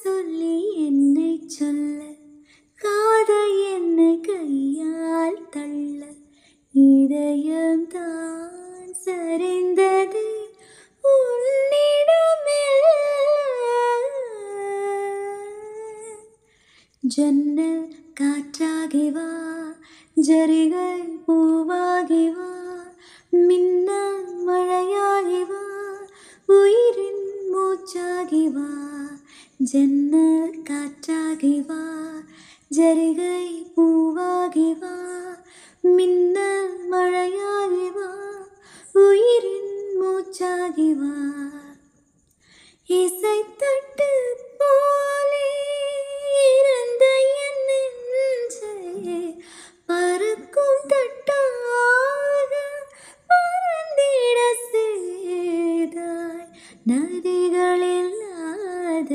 சொல்லி என்னை சொல்ல, காதல் என்னை கையால் தள்ள, இதயம்தான் சரிந்தது உன்னிடமெல்ல. ஜன்னல் காற்றாகி வா, ஜரிகை பூவாகி வா, மின்னல் மழையாகி வா, உயிரின் மூச்சாகி வா. ஜன்னல் காற்றாகி வா, ஜரிகை பூவாகி வா, மின்னல் மழையாகி வா, உயிரின் மூச்சாகி வா. இசைத்தட்டு போலே இருந்த என் நெஞ்சை பறக்கும் தட்டாக பறந்திட செய்தாய். நதிகளில்லாத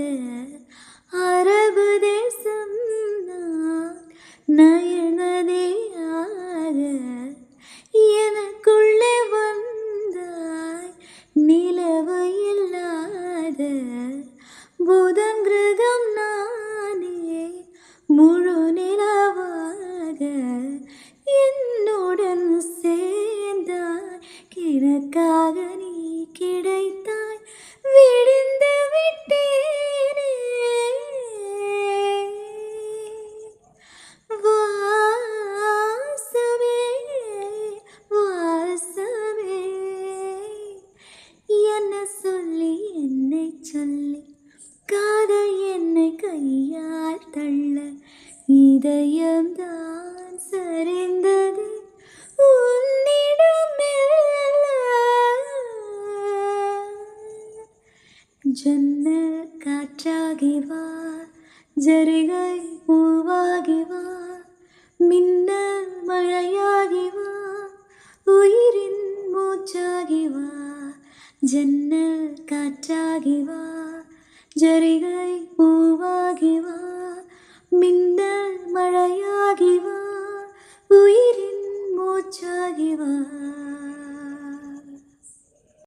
அரபு தேசம் நான் நயனதியாக எனக்குள்ளே வந்தாய். நிலவு இல்லாத புதன் கிரகம் நானே முழு நிலவாக என்னுடன் சேர்ந்தாய். கிழக்காக நீ கிடைத்தாய், விடிந்து விட்டேனே. வாசமே வாசமே என்ன சொல்லி என்னை சொல்லி, காதல் என்னை கையால் தள்ள, இதயம்தான் சரிந்தது உன்னிடமெல்ல. ஜன்னல் காற்றாகி வா, ஜரிகை பூவாகி வா, மின்னல் மழையாகி வா, உயிரின் மூச்சாகி வா. ஜன்னல் காற்றாகி வா, ஜரிகை பூவாகி வா, மின்னல் மழையாகி